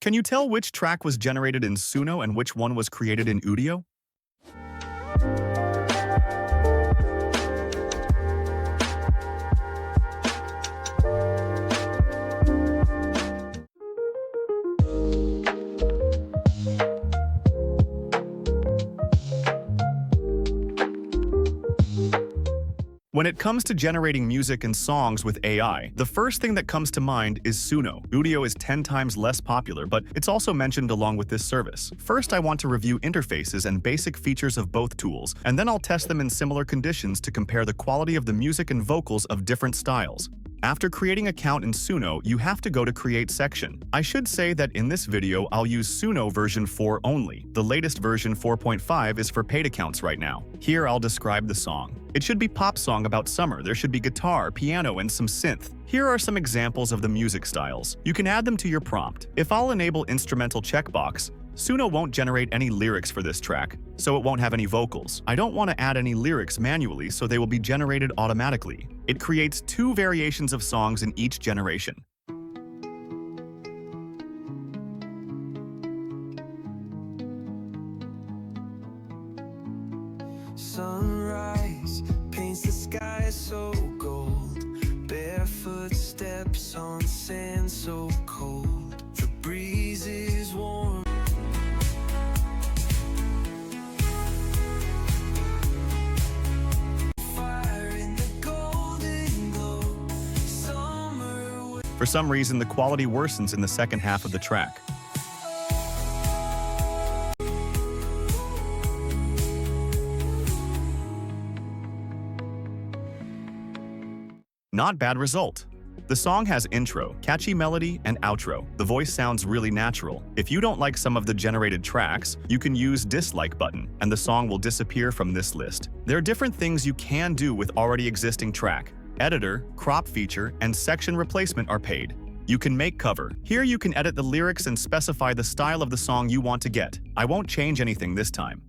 Can you tell which track was generated in Suno and which one was created in Udio? When it comes to generating music and songs with AI, the first thing that comes to mind is Suno. Udio is 10 times less popular, but it's also mentioned along with this service. First, I want to review interfaces and basic features of both tools, and then I'll test them in similar conditions to compare the quality of the music and vocals of different styles. After creating an account in Suno, you have to go to Create section. I should say that in this video, I'll use Suno version 4 only. The latest version 4.5 is for paid accounts right now. Here I'll describe the song. It should be pop song about summer. There should be guitar, piano, and some synth. Here are some examples of the music styles. You can add them to your prompt. If I'll enable instrumental checkbox, Suno won't generate any lyrics for this track, so it won't have any vocals. I don't want to add any lyrics manually, so they will be generated automatically. It creates 2 variations of songs in each generation. Sunrise paints the sky so gold, barefoot steps on sand so cold, the breeze is warm. For some reason, the quality worsens in the second half of the track. Not bad result. The song has intro, catchy melody, and outro. The voice sounds really natural. If you don't like some of the generated tracks, you can use dislike button, and the song will disappear from this list. There are different things you can do with already existing track. Editor, crop feature, and section replacement are paid. You can make cover. Here you can edit the lyrics and specify the style of the song you want to get. I won't change anything this time.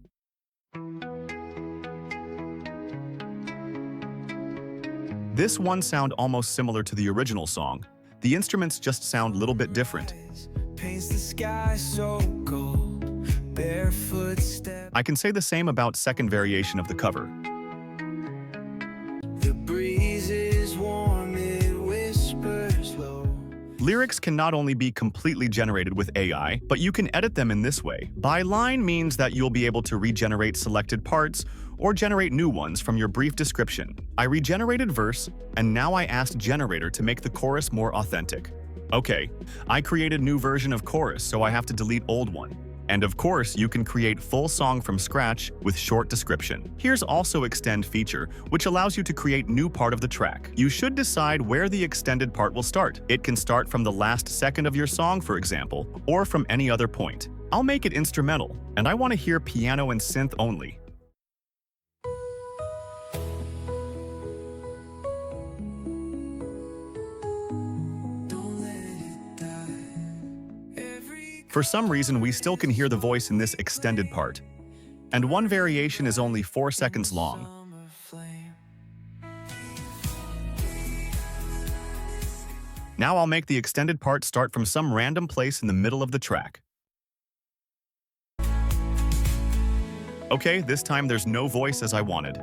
This one sounds almost similar to the original song. The instruments just sound a little bit different. Paints the sky so gold, barefoot step. I can say the same about second variation of the cover. The breeze is warm, it whispers low. Lyrics can not only be completely generated with AI, but you can edit them in this way. By line means that you'll be able to regenerate selected parts or generate new ones from your brief description. I regenerated verse, and now I asked generator to make the chorus more authentic. Okay, I created new version of chorus, so I have to delete old one. And of course, you can create full song from scratch with short description. Here's also extend feature, which allows you to create new part of the track. You should decide where the extended part will start. It can start from the last second of your song, for example, or from any other point. I'll make it instrumental, and I want to hear piano and synth only. For some reason, we still can hear the voice in this extended part. And one variation is only 4 seconds long. Now I'll make the extended part start from some random place in the middle of the track. Okay, this time there's no voice as I wanted.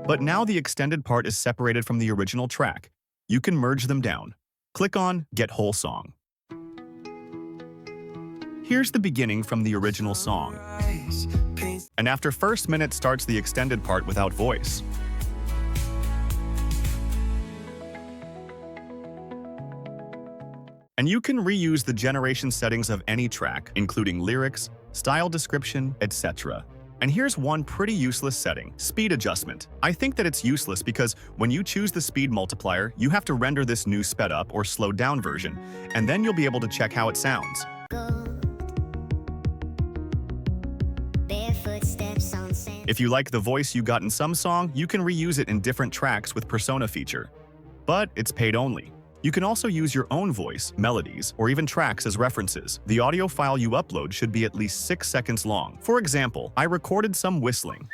But now the extended part is separated from the original track. You can merge them down. Click on Get Whole Song. Here's the beginning from the original song. And after first minute starts the extended part without voice. And you can reuse the generation settings of any track, including lyrics, style description, etc. And here's one pretty useless setting, speed adjustment. I think that it's useless because when you choose the speed multiplier, you have to render this new sped up or slowed down version, and then you'll be able to check how it sounds. If you like the voice you got in some song, you can reuse it in different tracks with persona feature. But it's paid only. You can also use your own voice, melodies, or even tracks as references. The audio file you upload should be at least 6 seconds long. For example, I recorded some whistling.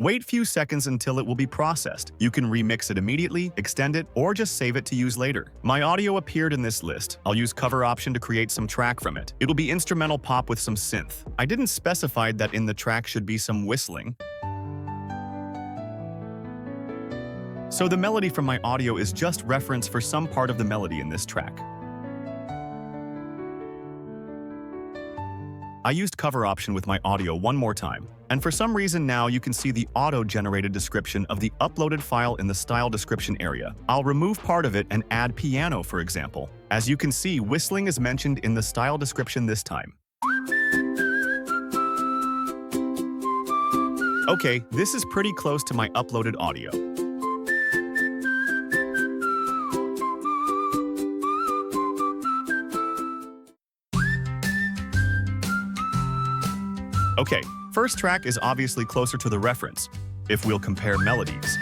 Wait few seconds until it will be processed. You can remix it immediately, extend it, or just save it to use later. My audio appeared in this list. I'll use cover option to create some track from it. It'll be instrumental pop with some synth. I didn't specify that in the track should be some whistling. So the melody from my audio is just reference for some part of the melody in this track. I used cover option with my audio one more time, and for some reason now you can see the auto-generated description of the uploaded file in the style description area. I'll remove part of it and add piano, for example. As you can see, whistling is mentioned in the style description this time. Okay, this is pretty close to my uploaded audio. Okay, first track is obviously closer to the reference, if we'll compare melodies.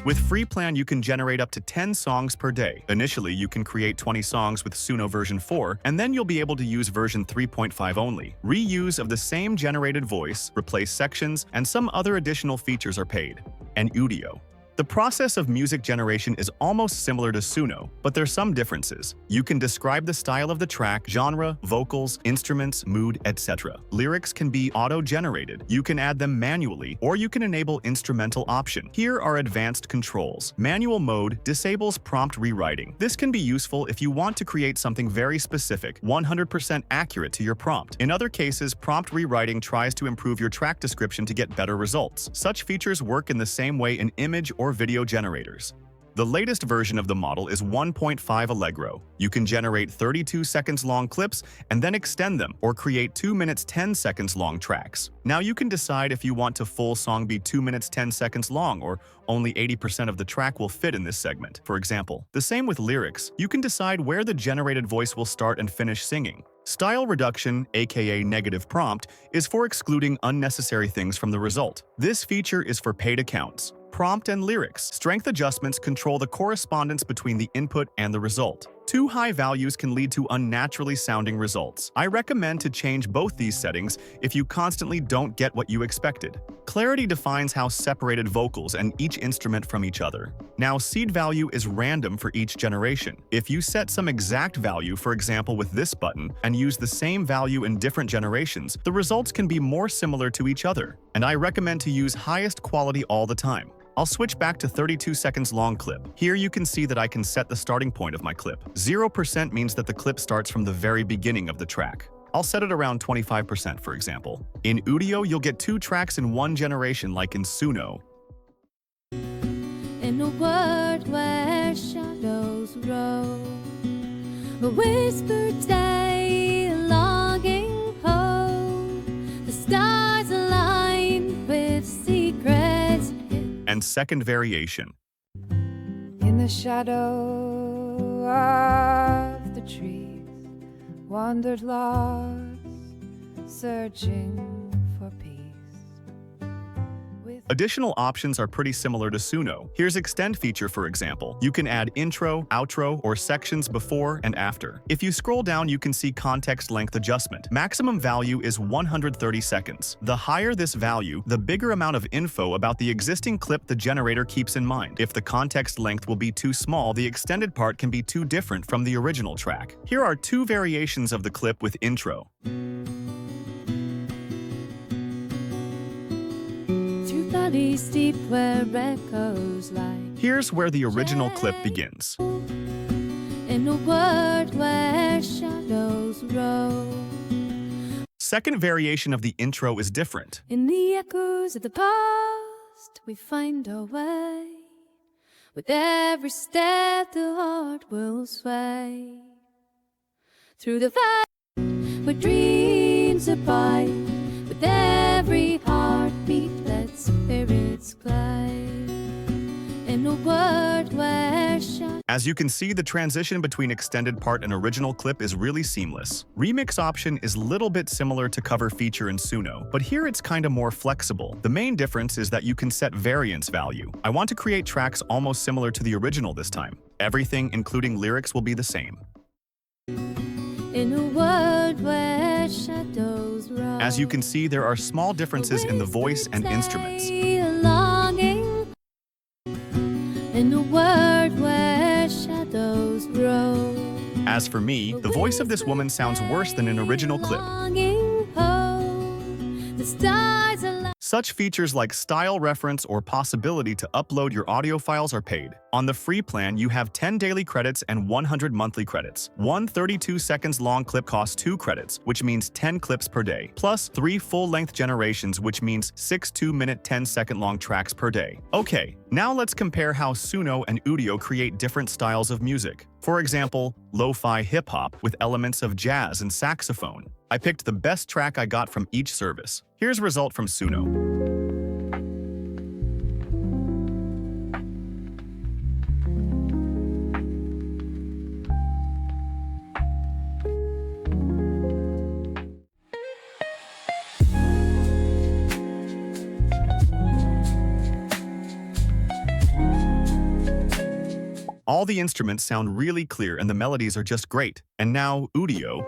With free plan, you can generate up to 10 songs per day. Initially, you can create 20 songs with Suno version 4, and then you'll be able to use version 3.5 only. Reuse of the same generated voice, replace sections, and some other additional features are paid. And Udio. The process of music generation is almost similar to Suno, but there's some differences. You can describe the style of the track, genre, vocals, instruments, mood, etc. Lyrics can be auto-generated. You can add them manually, or you can enable instrumental option. Here are advanced controls. Manual mode disables prompt rewriting. This can be useful if you want to create something very specific, 100% accurate to your prompt. In other cases, prompt rewriting tries to improve your track description to get better results. Such features work in the same way in image or video generators. The latest version of the model is 1.5 Allegro. You can generate 32 seconds long clips and then extend them, or create 2 minutes 10 seconds long tracks. Now you can decide if you want a full song be 2 minutes 10 seconds long, or only 80% of the track will fit in this segment, for example. The same with lyrics. You can decide where the generated voice will start and finish singing. Style reduction, aka negative prompt, is for excluding unnecessary things from the result. This feature is for paid accounts. Prompt and lyrics. Strength adjustments control the correspondence between the input and the result. Too high values can lead to unnaturally sounding results. I recommend to change both these settings if you constantly don't get what you expected. Clarity defines how separated vocals and each instrument from each other. Now, seed value is random for each generation. If you set some exact value, for example with this button, and use the same value in different generations, the results can be more similar to each other. And I recommend to use highest quality all the time. I'll switch back to 32 seconds long clip. Here you can see that I can set the starting point of my clip. 0% means that the clip starts from the very beginning of the track. I'll set it around 25%, for example. In Udio, you'll get 2 tracks in one generation like in Suno. In a world where shadows roll, a whispered day, longing hope, the stars align with secrets. And second variation. In the shadow of the trees, wandered lost, searching for peace. Additional options are pretty similar to Suno. Here's Extend feature, for example. You can add intro, outro, or sections before and after. If you scroll down, you can see context length adjustment. Maximum value is 130 seconds. The higher this value, the bigger amount of info about the existing clip the generator keeps in mind. If the context length will be too small, the extended part can be too different from the original track. Here are 2 variations of the clip with intro. Valleys deep where echoes lie. Here's where the original clip begins. In a world where shadows roll. Second variation of the intro is different. In the echoes of the past, we find our way. With every step, the heart will sway. Through the valley where dreams abide. With every heartbeat, let spirits glide. In a world where As you can see, the transition between extended part and original clip is really seamless. Remix option is a little bit similar to cover feature in Suno, but here it's kinda more flexible. The main difference is that you can set variance value. I want to create tracks almost similar to the original this time. Everything, including lyrics, will be the same. in a world world where shadows roam. As you can see, there are small differences in the voice and instruments. Longing in a world where shadows grow. As for me, the voice of this woman sounds worse than an original clip. Longing home, the stars align. Such features like style reference or possibility to upload your audio files are paid. On the free plan, you have 10 daily credits and 100 monthly credits. One 32 seconds long clip costs 2 credits, which means 10 clips per day, plus 3 full-length generations, which means 6 2-minute 10-second long tracks per day. Okay, now let's compare how Suno and Udio create different styles of music. For example, lo-fi hip-hop with elements of jazz and saxophone. I picked the best track I got from each service. Here's a result from Suno. All the instruments sound really clear and the melodies are just great. And now, Udio.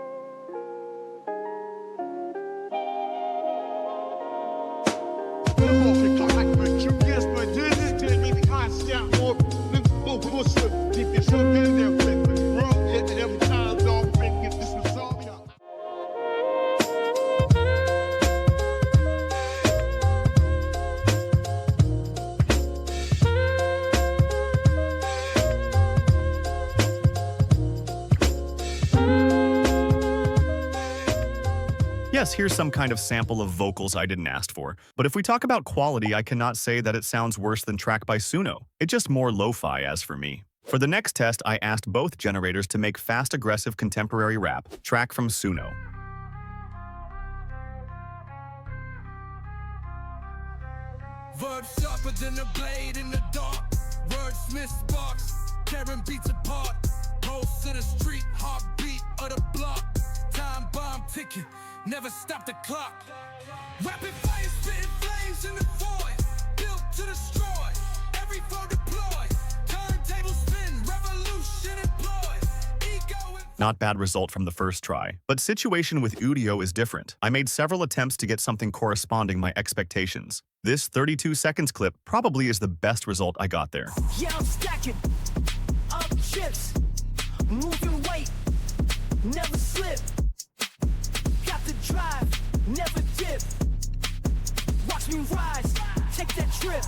Yes, here's some kind of sample of vocals I didn't ask for. But if we talk about quality, I cannot say that it sounds worse than track by Suno. It's just more lo-fi as for me. For the next test, I asked both generators to make fast, aggressive contemporary rap, track from Suno. Verbs sharper than a blade in the dark. Wordsmith sparks, tearing beats apart. Pulse to the street, heartbeat of the block. Time bomb ticking, never stop the clock. Rapid fire spitting flames in the void. Built to destroy, every foe deployed. Turntable spin, revolution employed. Ego and Not bad result from the first try. But situation with Udio is different. I made several attempts to get something corresponding my expectations. This 32 seconds clip probably is the best result I got there. Yeah, I'm stacking up chips, moving weight, never slip. Got the drive, never dip. Watch me rise, take that trip.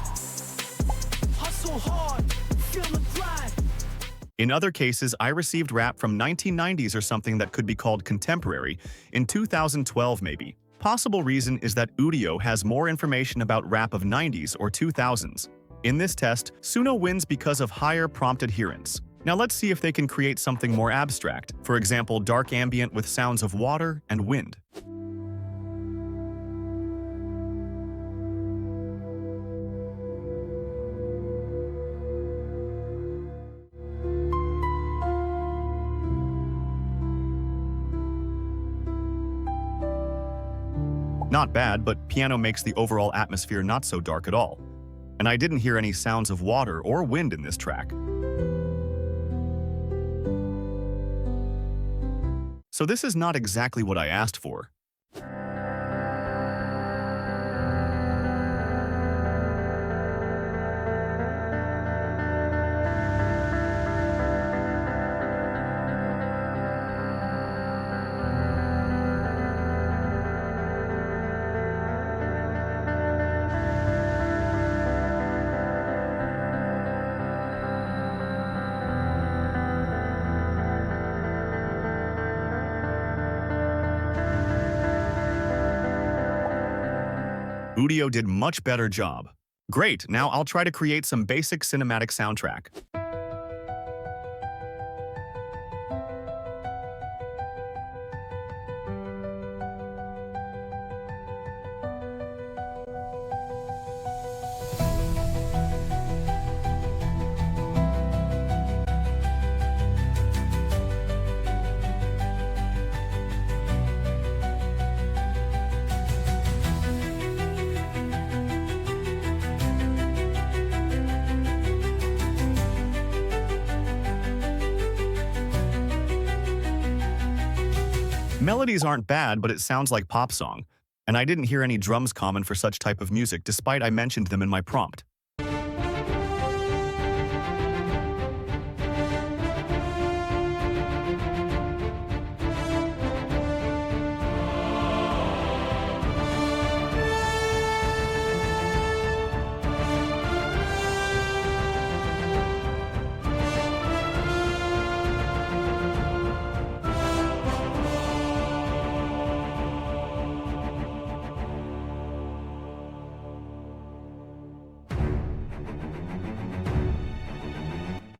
Hustle hard, feel the grind. In other cases, I received rap from 1990s or something that could be called contemporary, in 2012 maybe. Possible reason is that Udio has more information about rap of 90s or 2000s. In this test, Suno wins because of higher prompt adherence. Now let's see if they can create something more abstract, for example, dark ambient with sounds of water and wind. Not bad, but piano makes the overall atmosphere not so dark at all. And I didn't hear any sounds of water or wind in this track. So this is not exactly what I asked for. Udio did much better job. Great, now I'll try to create some basic cinematic soundtrack. Melodies aren't bad, but it sounds like pop song. And I didn't hear any drums common for such type of music despite I mentioned them in my prompt.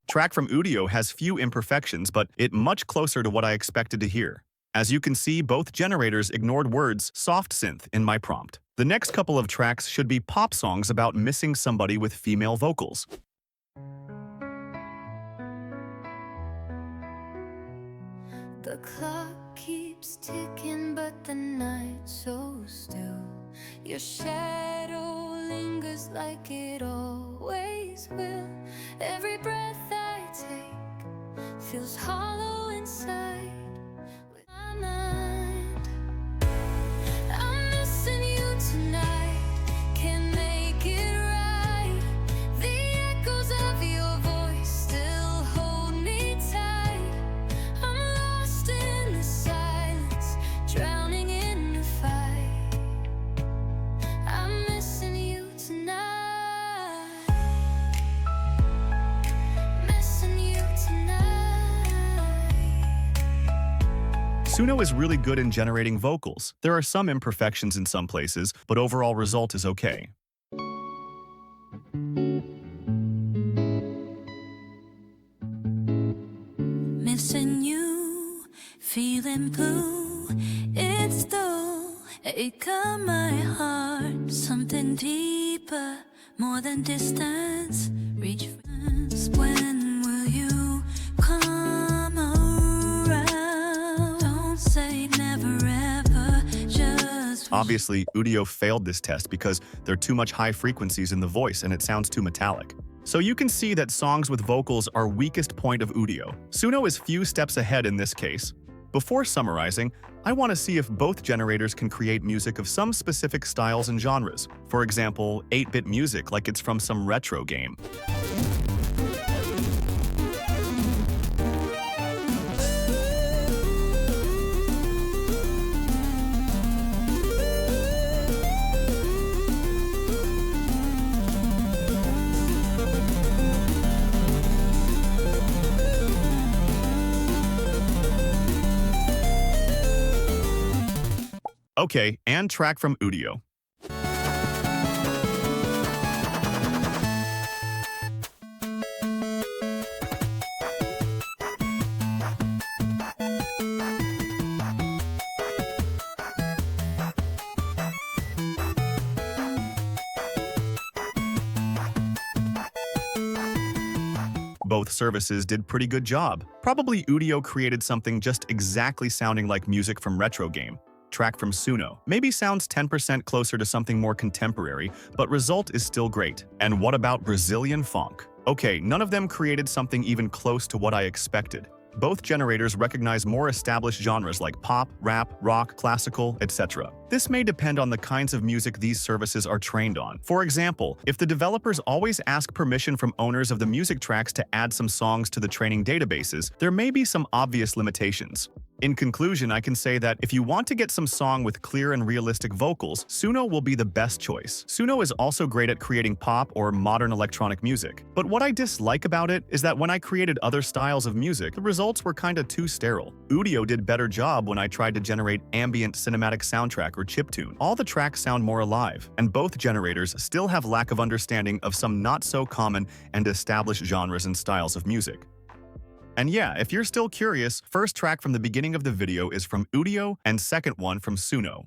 Track from Udio has few imperfections, but it much closer to what I expected to hear. As you can see, both generators ignored words soft synth in my prompt. The next couple of tracks should be pop songs about missing somebody with female vocals. The clock keeps ticking, but the night's so still. Your shadow lingers like it always will. Every breath I take feels hollow inside. With my mind, I'm missing you tonight. Can't make it right. The echoes of your voice still hold me tight. I'm lost in the silence, drowning in the fight. I'm missing you tonight. Missing you tonight. Suno is really good in generating vocals. There are some imperfections in some places, but overall result is okay. Missing you, feeling blue. It's the ache of my heart. Something deeper, more than distance. Reach friends. When will you come around? Don't say never ever, just Obviously, Udio failed this test because there are too much high frequencies in the voice and it sounds too metallic. So you can see that songs with vocals are weakest point of Udio. Suno is few steps ahead in this case. Before summarizing, I want to see if both generators can create music of some specific styles and genres. For example, 8-bit music like it's from some retro game. Okay, and track from Udio. Both services did pretty good job. Probably Udio created something just exactly sounding like music from retro game. Track from Suno maybe sounds 10% closer to something more contemporary, but result is still great. And what about Brazilian funk? Okay, none of them created something even close to what I expected. Both generators recognize more established genres like pop, rap, rock, classical, etc. This may depend on the kinds of music these services are trained on. For example, if the developers always ask permission from owners of the music tracks to add some songs to the training databases, there may be some obvious limitations. In conclusion, I can say that if you want to get some song with clear and realistic vocals, Suno will be the best choice. Suno is also great at creating pop or modern electronic music. But what I dislike about it is that when I created other styles of music, the results were kinda too sterile. Udio did better job when I tried to generate ambient cinematic soundtrack or chiptune. All the tracks sound more alive, and both generators still have lack of understanding of some not-so-common and established genres and styles of music. And yeah, if you're still curious, first track from the beginning of the video is from Udio and second one from Suno.